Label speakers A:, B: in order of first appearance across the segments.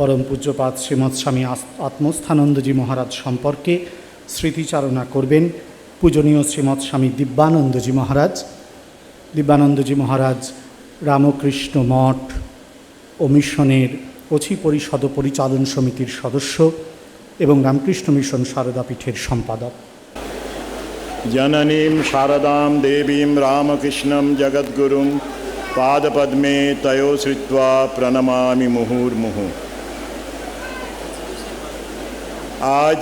A: পরম পূজ্যপাদ শ্রীমৎ স্বামী আত্মস্থানন্দজি মহারাজ সম্পর্কে স্মৃতিচারণা করবেন পূজনীয় শ্রীমৎ স্বামী দিব্যানন্দজি মহারাজ। দিব্যানন্দজি মহারাজ রামকৃষ্ণ মঠ ও মিশনের অছি পরিষদ পরিচালন সমিতির সদস্য এবং রামকৃষ্ণ মিশন সারদাপীঠের সম্পাদক।
B: জননীম শারদাম দেবীম রামকৃষ্ণম জগদ্গুরুম পাদপদ্মে তয়ো শ্রিত্বা প্রণমামি মুহুর্মুহু। আজ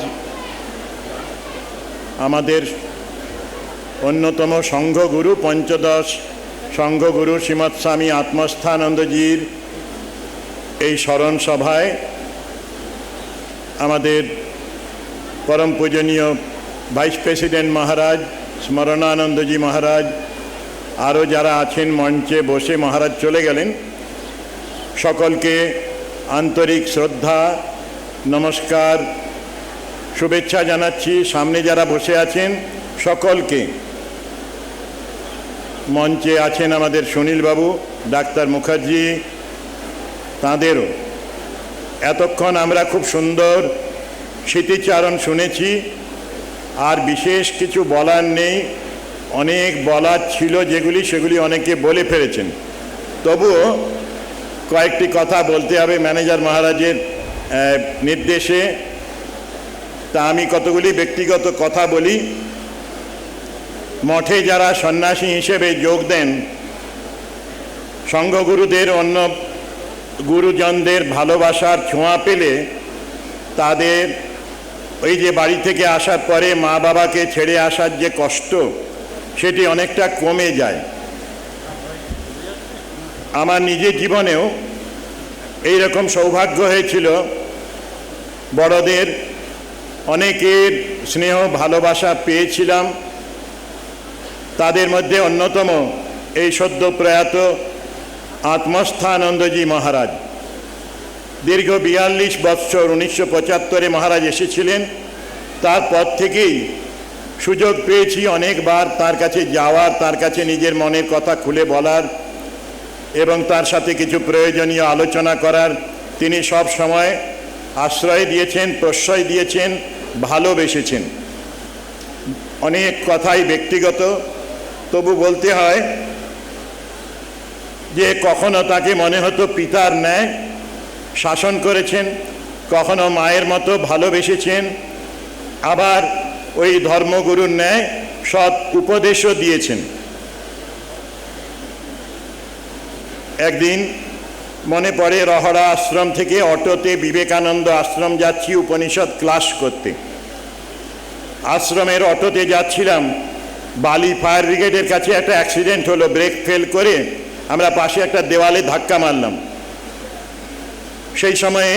B: আমাদের অন্যতম সংঘগুরু পঞ্চদশ সংঘগুরু শ্রীমৎ স্বামী আত্মস্থানন্দজির এই স্মরণ সভায় আমাদের পরম পূজনীয় ভাইস প্রেসিডেন্ট মহারাজ স্মরণানন্দজি মহারাজ, আরও যারা আছেন মঞ্চে বসে, মহারাজ চলে গেলেন, সকলকে আন্তরিক শ্রদ্ধা নমস্কার শুভেচ্ছা জানাচ্ছি। সামনে যারা বসে আছেন সকলকে, মঞ্চে আছেন আমাদের সুনীলবাবু, ডাক্তার মুখার্জি, তাঁদেরও। এতক্ষণ আমরা খুব সুন্দর স্মৃতিচারণ শুনেছি, আর বিশেষ কিছু বলার নেই। অনেক বলার ছিল সেগুলি অনেকে বলে ফেলেছেন, তবুও কয়েকটি কথা বলতে হবে ম্যানেজার মহারাজের নির্দেশে। তা আমি কতগুলি ব্যক্তিগত কথা বলি। মঠে যারা সন্ন্যাসী হিসেবে যোগ দেন, সংঘগুরুদের অন্য গুরুজনদের ভালোবাসার ছোঁয়া পেলে তাদের ওই যে বাড়ি থেকে আসার পরে মা বাবাকে ছেড়ে আসার যে কষ্ট, সেটি অনেকটা কমে যায়। আমার নিজের জীবনেও এই রকম সৌভাগ্য হয়েছিল। বড়দের অনেকের স্নেহ ভালোবাসা পেয়েছিলাম। তাদের মধ্যে অন্যতম এই সদ্য প্রয়াত আত্মস্থানন্দজি মহারাজ। দীর্ঘ 42 বৎসর 1975 মহারাজ এসেছিলেন। তারপর থেকেই সুযোগ পেয়েছি অনেকবার তার কাছে যাওয়ার, তার কাছে নিজের মনের কথা খুলে বলার এবং তার সাথে কিছু প্রয়োজনীয় আলোচনা করার। তিনি সব সময় আশ্রয় দিয়েছেন, প্রশ্রয় দিয়েছেন, ভালোবেসেছেন। অনেক কথাই ব্যক্তিগত, তবু বলতে হয় যে কখনো তাকে মনে হতো পিতার ন্যায় শাসন করেছেন, কখনো মায়ের মতো ভালোবেসেছেন, আবার ওই ধর্মগুরুর ন্যায় সৎ উপদেশও দিয়েছেন। একদিন মনে পড়ে, রহড়া আশ্রম থেকে অটোতে বিবেকানন্দ আশ্রম যাচ্ছি উপনিষদ ক্লাস করতে। আশ্রমের অটোতে যাচ্ছিলাম, বালি ফায়ার ব্রিগেডের কাছে একটা অ্যাক্সিডেন্ট হলো। ব্রেক ফেল করে আমরা পাশে একটা দেওয়ালে ধাক্কা মারলাম। সেই সময়ে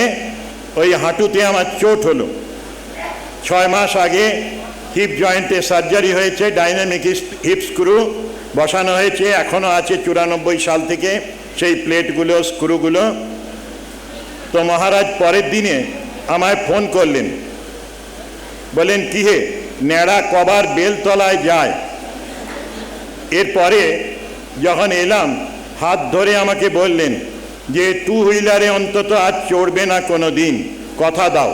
B: ওই হাঁটুতে আমার চোট হলো। 6 মাস আগে হিপ জয়েন্টে সার্জারি হয়েছে, ডাইনামিক হিপ স্ক্রু বসানো হয়েছে, এখনও আছে 94 সাল থেকে সেই প্লেটগুলো, স্ক্রুগুলো। তো মহারাজ পরের দিনে আমায় ফোন করলেন, বলেন কি হে, ন্যাড়া কবার বেলতলায় যায়। এরপরে যখন এলাম, হাত ধরে আমাকে বললেন যে 2 হুইলারে অন্তত আজ চড়বে না কোনো দিন, কথা দাও।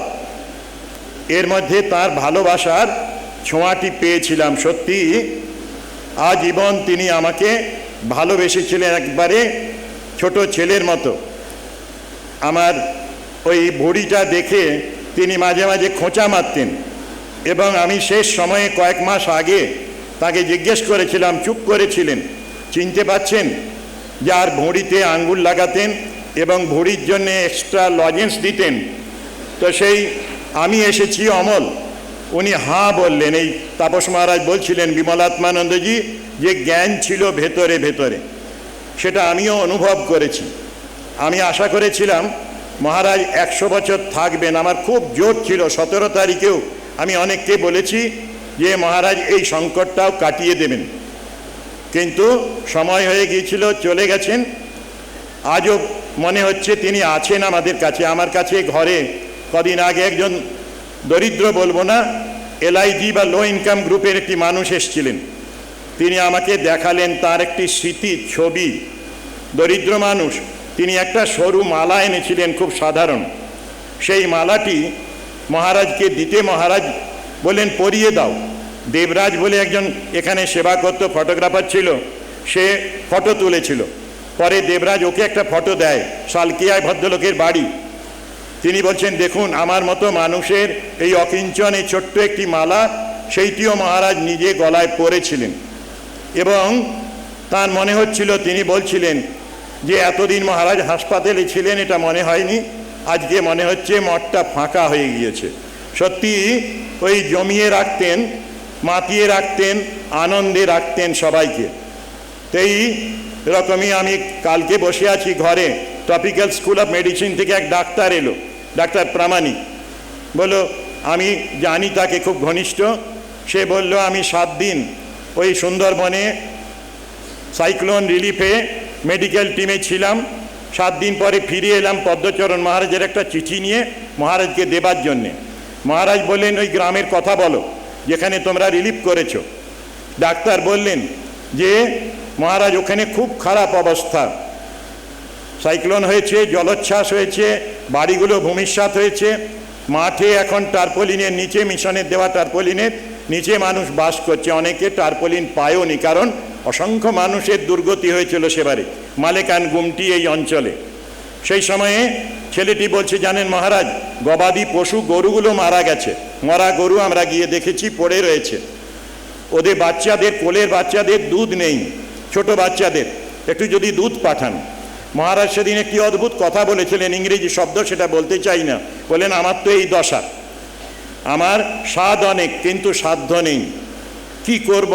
B: এর মধ্যে তার ভালোবাসার ছোঁয়াটি পেয়েছিলাম। সত্যি আজীবন তিনি আমাকে ভালোবেসেছিলেন, একবারে ছোট ছেলের মতো। আমার ওই ভুঁড়িটা দেখে তিনি মাঝে মাঝে খোঁচা মারতেন, এবং আমি শেষ সময়ে কয়েক মাস আগে তাকে জিজ্ঞেস করেছিলাম, চুপ করেছিলেন, চিনতে পাচ্ছেন, যার ভুঁড়িতে আঙ্গুল লাগাতেন এবং ভুঁড়ির জন্যে এক্সট্রা লজেন্স দিতেন। তো সেই আমি এসেছি অমল। উনি হাঁ বললেন। এই তাপস মহারাজ বলছিলেন বিমলাত্মানন্দজি যে জ্ঞান ছিল ভেতরে ভেতরে, সেটা আমিও অনুভব করেছি। আমি আশা করেছিলাম মহারাজ 100 বছর থাকবেন। আমার খুব জোর ছিল। 17 তারিখেও আমি অনেককে বলেছি যে মহারাজ এই সংকটটাও কাটিয়ে দেবেন, কিন্তু সময় হয়ে গিয়েছিল, চলে গেছেন। আজও মনে হচ্ছে তিনি আছেন আমাদের কাছে। আমার কাছে ঘরে কদিন আগে একজন দরিদ্র বলবো না, এলআইজি বা লো ইনকাম গ্রুপের একটি মানুষ এসেছিলেন। তিনি আমাকে দেখালেন তার একটি স্মৃতির ছবি। দরিদ্র মানুষ, তিনি একটা সরু মালা এনেছিলেন, খুব সাধারণ। সেই মালাটি মহারাজকে দিতে মহারাজ বললেন পরিয়ে দাও। দেবরাজ বলে একজন এখানে সেবা করত, ফটোগ্রাফার ছিল, সে ফটো তুলেছিল। পরে দেবরাজ ওকে একটা ফটো দেয়, সালকিয়ায় ভদ্রলোকের বাড়ি। তিনি বলছেন দেখুন আমার মতো মানুষের এই অকিঞ্চন এই ছোট্ট একটি মালা, সেইটিও মহারাজ নিজে গলায় পরেছিলেন। এবং তার মনে হচ্ছিল, তিনি বলছিলেন যে এতদিন মহারাজ হাসপাতালে ছিলেন এটা মনে হয়নি, আজকে মনে হচ্ছে মঠটা ফাঁকা হয়ে গিয়েছে। সত্যি ওই জমিয়ে রাখতেন, মাতিয়ে রাখতেন, আনন্দে রাখতেন সবাইকে। তো এই রকমই আমি কালকে বসে আছি ঘরে, টপিক্যাল স্কুল অফ মেডিসিন থেকে এক ডাক্তার এলো, ডাক্তার প্রামাণিক। বললো আমি জানি তাকে খুব ঘনিষ্ঠ। সে বলল আমি 7 দিন ওই সুন্দরবনে সাইক্লোন রিলিফে মেডিকেল টিমে ছিলাম, 7 দিন পরে ফিরে এলাম পদ্মচরণ মহারাজের একটা চিঠি নিয়ে মহারাজকে দেবার জন্যে। মহারাজ বললেন ওই গ্রামের কথা বলো যেখানে তোমরা রিলিফ করেছো। ডাক্তার বললেন যে মহারাজ ওখানে খুব খারাপ অবস্থা, সাইক্লোন হয়েছে, জলোচ্ছ্বাস হয়েছে, বাড়িগুলো ভূমিসাৎ হয়েছে, মাঠে এখন টারপলিনের নিচে, মিশনের দেওয়া টারপলিনের নিচে মানুষ বাস করছে, অনেকে টারপলিন পায়ওনি, কারণ অসংখ্য মানুষের দুর্গতি হয়েছিল সেবারে মালেকান গুমটি এই অঞ্চলে। সেই সময়ে ছেলেটি বলছে জানেন মহারাজ গবাদি পশু গরুগুলো মারা গেছে, মরা গরু আমরা গিয়ে দেখেছি পড়ে রয়েছে, ওদের বাচ্চাদের, কোলের বাচ্চাদের দুধ নেই, ছোট বাচ্চাদের একটু যদি দুধ পাঠান। মহারাজ সেদিন একটি অদ্ভুত কথা বলেছিলেন, ইংরেজি শব্দ, সেটা বলতে চাই না। বলেন আমার তো এই দশা, আমার স্বাদ অনেক কিন্তু সাধ্য নেই, কি করব,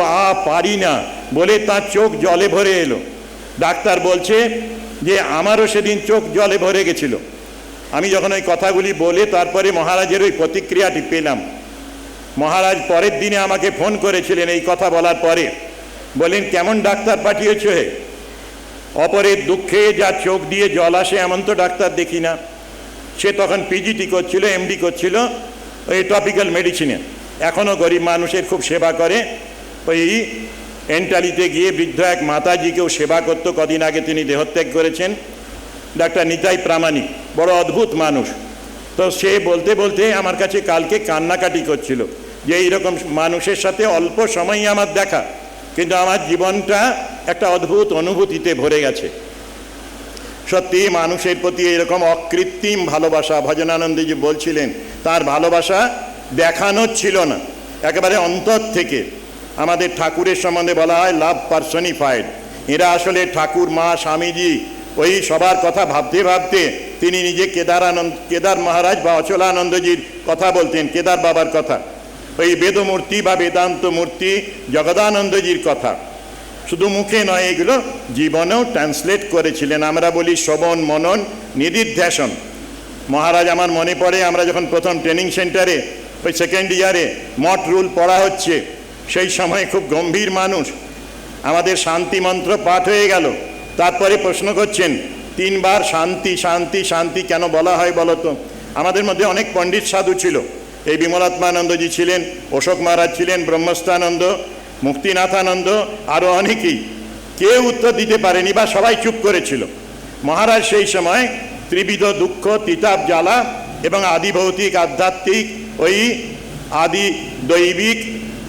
B: পারি না বলে তার চোখ জলে ভরে এলো। ডাক্তার বলছে যে আমারও সেদিন চোখ জলে ভরে গেছিল। আমি যখন ওই কথাগুলি বলে তারপরে মহারাজের ওই প্রতিক্রিয়াটি পেলাম। মহারাজ পরের দিনে আমাকে ফোন করেছিলেন এই কথা বলার পরে, বলেন কেমন ডাক্তার পাঠিয়েছ হে, অপরের দুঃখে যা চোখ দিয়ে জল আসে এমন তো ডাক্তার দেখি না। সে তখন পিজিটি করছিল, এমডি করছিল ওই টপিক্যাল মেডিসিনে, এখনও গরিব মানুষের খুব সেবা করে। ওই এন্টালিতে গিয়ে বৃদ্ধ এক মাতাজিকেও সেবা করতো, কদিন আগে তিনি দেহত্যাগ করেছেন, ডাক্তার নিতাই প্রামাণিক, বড় অদ্ভুত মানুষ। তো সে বলতে বলতে আমার কাছে কালকে কান্নাকাটি করছিল যে এইরকম মানুষের সাথে অল্প সময়ই আমার দেখা, কিন্তু আমার জীবনটা একটা অদ্ভুত অনুভূতিতে ভরে গেছে। সত্যি মানুষের প্রতি এরকম অকৃত্রিম ভালোবাসা, ভজনানন্দজি বলছিলেন তার ভালোবাসা দেখানো ছিল না, একেবারে অন্তর থেকে। আমাদের ঠাকুরের সম্বন্ধে বলা হয় লাভ পার্সনিফাইড। এরা আসলে ঠাকুর, মা, স্বামীজি, ওই সবার কথা ভাবতে ভাবতে তিনি নিজে কেদার মহারাজ বা অচলানন্দজির কথা বলতেন, কেদার বাবার কথা, ওই বেদমূর্তি বা বেদান্ত মূর্তি জগদানন্দজির কথা শুধু মুখে নয়, এগুলো জীবনেও ট্রান্সলেট করেছিলেন। আমরা বলি শ্রবণ মনন নিদিধ্যাসন। মহারাজ আমার মনে পড়ে আমরা যখন প্রথম ট্রেনিং সেন্টারে ওই সেকেন্ড ইয়ারে মঠ রুল পড়া হচ্ছে, সেই সময় খুব গম্ভীর মানুষ, আমাদের শান্তি মন্ত্র পাঠ হয়ে গেল, তারপরে প্রশ্ন করছেন 3 বার শান্তি শান্তি শান্তি কেন বলা হয় বলো তো। আমাদের মধ্যে অনেক পণ্ডিত সাধু ছিল, এই বিমলাত্মানন্দজি ছিলেন, অশোক মহারাজ ছিলেন, ব্রহ্মস্থানন্দ, মুক্তিনাথানন্দ, আরও অনেকেই। কেউ উত্তর দিতে পারেনি বা সবাই চুপ করেছিল। মহারাজ সেই সময় ত্রিবিধ দুঃখ, তিতাব জ্বালা এবং আদি ভৌতিক আধ্যাত্মিক, ওই আদি দৈবিক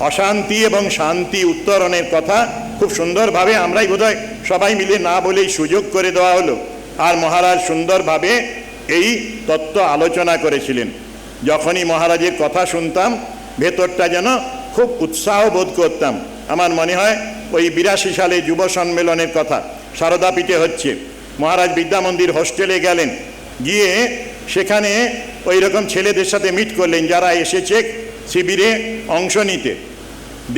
B: অশান্তি এবং শান্তি উত্তরণের কথা খুব সুন্দরভাবে, আমরাই বোধহয় সবাই মিলে না বলেই সুযোগ করে দেওয়া হলো। আর মহারাজ সুন্দরভাবে এই তত্ত্ব আলোচনা করেছিলেন। যখনই মহারাজের কথা শুনতাম ভেতরটা যেন খুব উৎসাহ বোধ করতাম। আমার মনে হয় ওই 82 সালে যুব সম্মেলনের কথা সারদাপীঠে হচ্ছে, মহারাজ বিদ্যামন্দির হোস্টেলে গেলেন, গিয়ে সেখানে ওই রকম ছেলেদের সাথে মিট করলেন যারা এসেছে শিবিরে অংশ নিতে।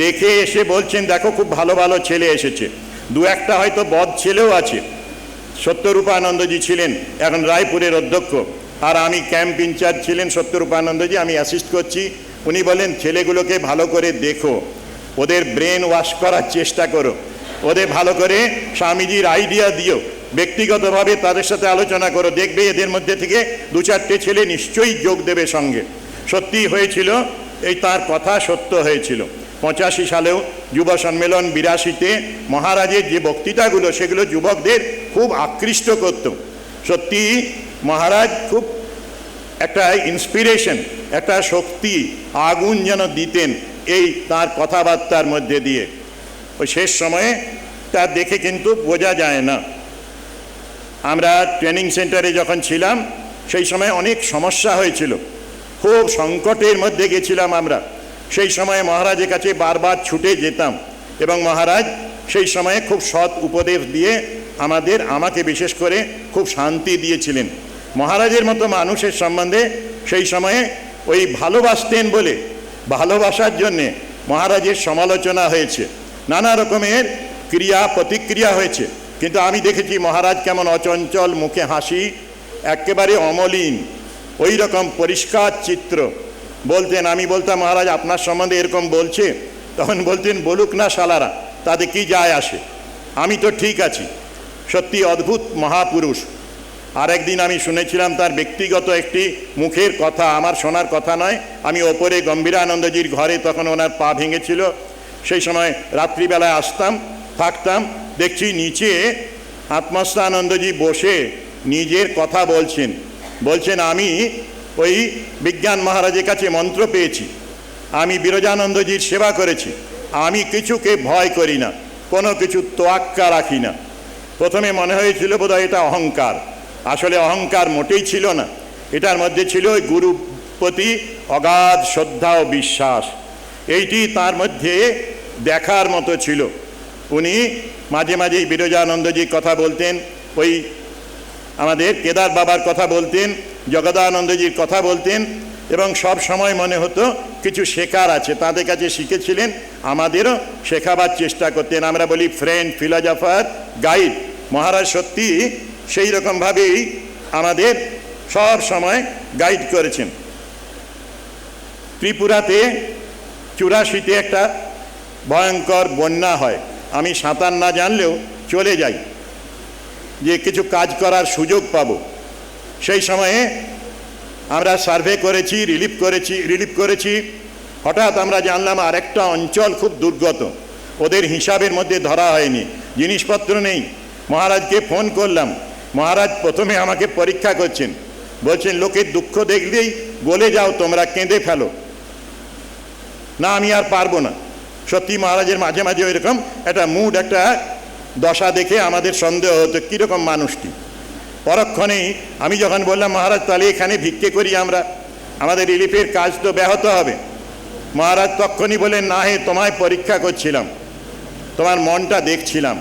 B: দেখে এসে বলছেন দেখো খুব ভালো ভালো ছেলে এসেছে, 2-1টা হয়তো বদ ছেলেও আছে। সত্যরূপানন্দজি ছিলেন এখন রায়পুরের অধ্যক্ষ, আর আমি ক্যাম্প ইনচার্জ ছিলেন সত্যরূপানন্দজি, আমি অ্যাসিস্ট করছি। উনি বলেন ছেলেগুলোকে ভালো করে দেখো, ওদের ব্রেন ওয়াশ করার চেষ্টা করো, ওদের ভালো করে স্বামীজির আইডিয়া দিও, ব্যক্তিগতভাবে তাদের সাথে আলোচনা করো, দেখবে এদের মধ্যে থেকে 2-4টে ছেলে নিশ্চয়ই যোগ দেবে সঙ্গে। সত্যি হয়েছিল, এই তার কথা সত্য হয়েছিল। 85 সালেও যুব সম্মেলন, 82-তে মহারাজের যে বক্তৃতাগুলো সেগুলো যুবকদের খুব আকৃষ্ট করত। সত্যি মহারাজ খুব একটা ইন্সপিরেশন, একটা শক্তি, আগুন যেন দিতেন এই তার কথাবার্তার মধ্যে দিয়ে। ওই শেষ সময়ে তা দেখে কিন্তু বোঝা যায় না। আমরা ট্রেনিং সেন্টারে যখন ছিলাম সেই সময় অনেক সমস্যা হয়েছিল, খুব সংকটের মধ্যে গেছিলাম আমরা। সেই সময়ে মহারাজের কাছে বারবার ছুটে যেতাম এবং মহারাজ সেই সময়ে খুব সৎ উপদেশ দিয়ে আমাকে বিশেষ করে খুব শান্তি দিয়েছিলেন। মহারাজের মতো মানুষের সম্বন্ধে সেই সময়ে ওই ভালোবাসতেন বলে ভালোবাসার জন্যে মহারাজের সমালোচনা হয়েছে, নানা রকমের ক্রিয়া প্রতিক্রিয়া হয়েছে, কিন্তু আমি দেখেছি মহারাজ কেমন অচঞ্চল, মুখে হাসি, একেবারে অমলিন, ওই রকম পরিষ্কার চিত্র বলতেন। আমি বলতাম মহারাজ আপনার সম্বন্ধে এরকম বলছে, তখন বলতেন বলুক না শালারা, তাতে কি যায় আসে, আমি তো ঠিক আছি। সত্যি অদ্ভুত মহাপুরুষ। আর একদিন আমি শুনেছিলাম তার ব্যক্তিগত একটি মুখের কথা, আমার শোনার কথা নয়, আমি ওপরে গম্ভীরানন্দজির ঘরে, তখন ওনার পা ভেঙেছিল, সেই সময় রাত্রিবেলায় আসতাম, থাকতাম, দেখছি নিচে আত্মস্থানন্দজি বসে নিজের কথা বলছেন আমি ওই বিজ্ঞান মহারাজের কাছে মন্ত্র পেয়েছি, আমি বিরজানন্দজির সেবা করেছি, আমি কিছুকে ভয় করি না, কোনো কিছু তোয়াক্কা রাখি না। প্রথমে মনে হয়েছিল বোধহয় এটা অহংকার, আসলে অহংকার মোটেই ছিল না, এটার মধ্যে ছিল ওই গুরুর প্রতি অগাধ শ্রদ্ধা ও বিশ্বাস, এইটি তার মধ্যে দেখার মতো ছিল। উনি মাঝে মাঝেই বিরজানন্দজির কথা বলতেন, ওই আমাদের কেদার বাবার কথা বলতেন, জগদানন্দজির কথা বলতেন, এবং সব সময় মনে হতো কিছু শেখার আছে, তাদের কাছে শিখেছিলেন, আমাদেরও শেখাবার চেষ্টা করতেন। আমরা বলি ফ্রেন্ড, ফিলোজফার, গাইড। মহারাজ সত্যি সেই রকমভাবেই আমাদের সব সময় গাইড করেছেন। ত্রিপুরাতে 84-তে একটা ভয়ঙ্কর বন্যা হয়, আমি সাঁতার না জানলেও চলে যাই, যে কিছু কাজ করার সুযোগ পাব। সেই সময়ে আমরা সার্ভে করেছি, রিলিফ করেছি। হঠাৎ আমরা জানলাম আরেকটা অঞ্চল খুব দুর্গত, ওদের হিসাবের মধ্যে ধরা হয়নি, জিনিসপত্র নেই। মহারাজকে ফোন করলাম, মহারাজ প্রথমে আমাকে পরীক্ষা করছেন, বলছেন লোকের দুঃখ দেখলেই গলে যাও তোমরা, কেঁদে ফেলো না, আমি আর পারবো না। সত্যি মহারাজের মাঝে মাঝে ওইরকম একটা মুড, একটা দশা দেখে আমাদের সন্দেহ হতো কীরকম মানুষটি। পরক্ষণেই আমি যখন বললাম মহারাজ তাহলে এখানে ভিক্ষে করি আমরা, আমাদের রিলিফের কাজ তো ব্যাহত হবে, মহারাজ তখনই বলেন না হে, তোমায় পরীক্ষা করছিলাম, তোমার মনটা দেখছিলাম।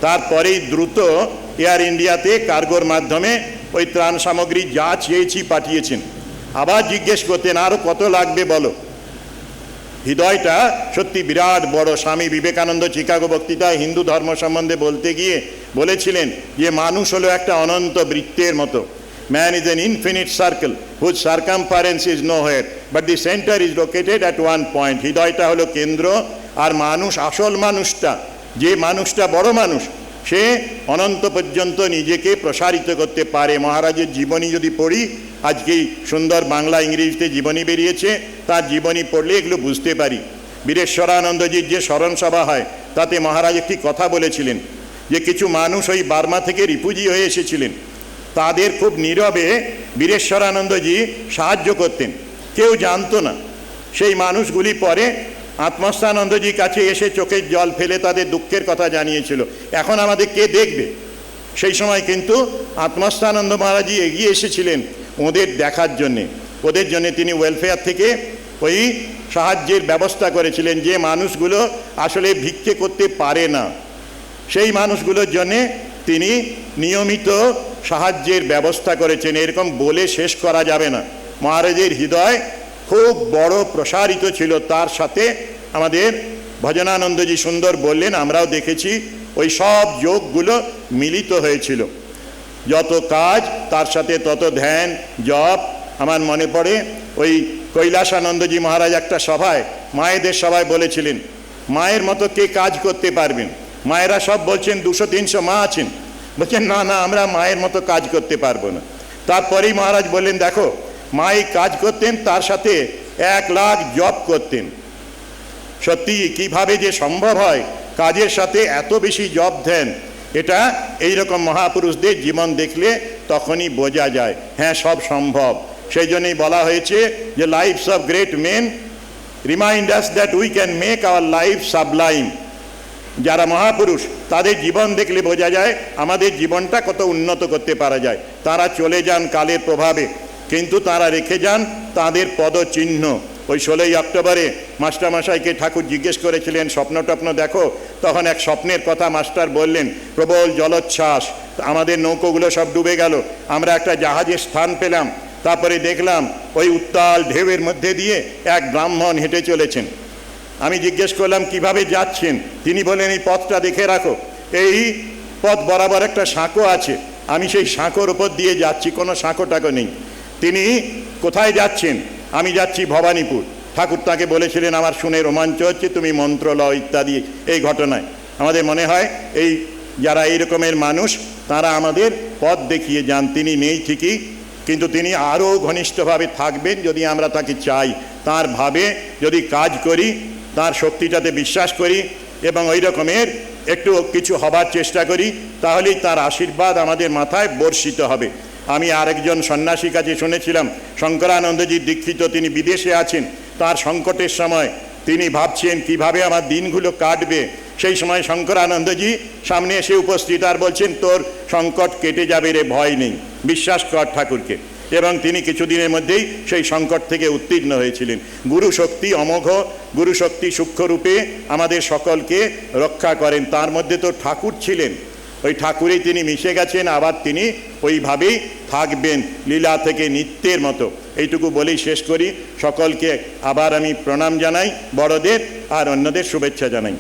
B: তারপরেই দ্রুত এয়ার ইন্ডিয়াতে কার্গোর মাধ্যমে ওই ত্রাণ সামগ্রী যা চেয়েছি পাঠিয়েছেন। আবার জিজ্ঞেস করতেন আরও কত লাগবে বলো। হৃদয়টা সত্যি বিরাট বড়। স্বামী বিবেকানন্দ চিকাগো বক্তৃতায় হিন্দু ধর্ম সম্বন্ধে বলতে গিয়ে বলেছিলেন যে মানুষ হলো একটা অনন্ত বৃত্তের মতো, man is an infinite circle whose circumference is nowhere but the centre is located at one point. হৃদয়টা হলো কেন্দ্র, আর মানুষ, আসল মানুষটা, যে মানুষটা বড় মানুষ, সে অনন্ত পর্যন্ত নিজেকে প্রসারিত করতে পারে। মহারাজের জীবনী যদি পড়ি, আজকেই সুন্দর বাংলা ইংরেজিতে জীবনী বেরিয়েছে, তার জীবনী পড়লে এগুলো বুঝতে পারি। বীরেশ্বরানন্দজির যে স্মরণ সভা হয়, তাতে মহারাজ একটি কথা বলেছিলেন যে কিছু মানুষ ওই বার্মা থেকে রিফিউজি হয়ে এসেছিলেন, তাদের খুব নীরবে বীরেশ্বরানন্দজি সাহায্য করতেন, কেউ জানতো না। সেই মানুষগুলি পরে আত্মস্থানন্দজির কাছে এসে চোখের জল ফেলে তাদের দুঃখের কথা জানিয়েছিল। এখন আমাদের কে দেখবে? সেই সময় কিন্তু আত্মস্থানন্দ মহারাজই এগিয়ে এসেছিলেন ওদের দেখার জন্যে, ওদের জন্যে তিনি ওয়েলফেয়ার থেকে ওই সাহায্যের ব্যবস্থা করেছিলেন। যে মানুষগুলো আসলে ভিক্ষে করতে পারে না, সেই মানুষগুলোর জন্যে তিনি নিয়মিত সাহায্যের ব্যবস্থা করেছেন। এরকম বলে শেষ করা যাবে না। মহারাজের হৃদয় খুব বড়, প্রসারিত ছিল। তার সাথে আমাদের ভজনানন্দজি সুন্দর বললেন, আমরাও দেখেছি ওই সব যোগগুলো মিলিত হয়েছিল। যত কাজ তার সাথে তত ধ্যান, জপ। আমার মনে পড়ে ওই কৈলাসানন্দজি মহারাজ একটা সভায়, মায়েদের সভায় বলেছিলেন মায়ের মতো কে কাজ করতে পারবেন? মায়েরা সব বলছেন 200-300 মা আছেন, বলছেন না না, আমরা মায়ের মতো কাজ করতে পারবো না। তারপরেই মহারাজ বললেন দেখো, মা এই কাজ করতেন, তার সাথে 1 লাখ জপ করতেন। সত্যি কিভাবে যে সম্ভব হয় কাজের সাথে এত বেশি জপ ধ্যান, এটা এইরকম মহাপুরুষদের জীবন দেখলে তখনই বোঝা যায়, হ্যাঁ সব সম্ভব। সেই জন্যই বলা হয়েছে যে lives of great men remind us that we can make our life sublime. যারা মহাপুরুষ তাদের জীবন দেখলে বোঝা যায় আমাদের জীবনটা কত উন্নত করতে পারা যায়। তারা চলে যান কালের প্রভাবে, কিন্তু তারা রেখে যান তাদের পদচিহ্ন। ওই 16ই অক্টোবরে মাস্টারমশাইকে ঠাকুর জিজ্ঞেস করেছিলেন স্বপ্ন টপ্ন দেখো, তখন এক স্বপ্নের কথা মাস্টার বললেন, প্রবল জলোচ্ছ্বাস, আমাদের নৌকোগুলো সব ডুবে গেল, আমরা একটা জাহাজের স্থান পেলাম, তারপরে দেখলাম ওই উত্তাল ঢেউয়ের মধ্যে দিয়ে এক ব্রাহ্মণ হেঁটে চলেছেন। আমি জিজ্ঞেস করলাম কিভাবে যাচ্ছেন? তিনি বললেন এই পথটা দেখে রাখো, এই পথ বরাবর একটা সাঁকো আছে, আমি সেই সাঁকোর ওপর দিয়ে যাচ্ছি, কোনো সাঁকো টাকো নেই। তিনি কোথায় যাচ্ছেন? আমি যাচ্ছি ভবানীপুর। ঠাকুর তাকে বলেছিলেন, আমার শুনে রোমাঞ্চ হচ্ছে, তুমি মন্ত্র লও ইত্যাদি। এই ঘটনায় আমাদের মনে হয় এই যারা এই রকমের মানুষ তারা আমাদের পথ দেখিয়ে যান। তিনি নেই ঠিকই, কিন্তু তিনি আরও ঘনিষ্ঠভাবে থাকবেন যদি আমরা তাকে চাই, তার ভাবে যদি কাজ করি, তার শক্তিটাতে বিশ্বাস করি এবং ওই রকমের একটু কিছু হবার চেষ্টা করি, তাহলেই তার আশীর্বাদ আমাদের মাথায় বর্ষিত হবে। আমি আরেকজন সন্ন্যাসীর কাছে শুনেছিলাম, শঙ্করানন্দজি দীক্ষিত, তিনি বিদেশে আছেন, তার সংকটের সময় তিনি ভাবছেন কিভাবে আমার দিনগুলো কাটবে। সেই সময় শঙ্করানন্দজি সামনে এসে উপস্থিত আর বলছেন, তোর সংকট কেটে যাবে রে, ভয় নেই, বিশ্বাস কর ঠাকুরকে। এবং তিনি কিছুদিনের মধ্যেই সেই সংকট থেকে উত্তীর্ণ হয়েছিলেন। গুরু শক্তি অমোঘ, গুরু শক্তি সূক্ষ্মরূপে আমাদের সকলকে রক্ষা করেন। তার মধ্যে তো ঠাকুর ছিলেন, ওই ঠাকুরেই তিনি মিশে গেছেন, আবার তিনি ওইভাবেই থাকবেন লীলা থেকে নিত্যের মতো। এইটুকু বলেই শেষ করি। সকলকে আবার আমি প্রণাম জানাই, বড়দের আর অন্যদের শুভেচ্ছা জানাই।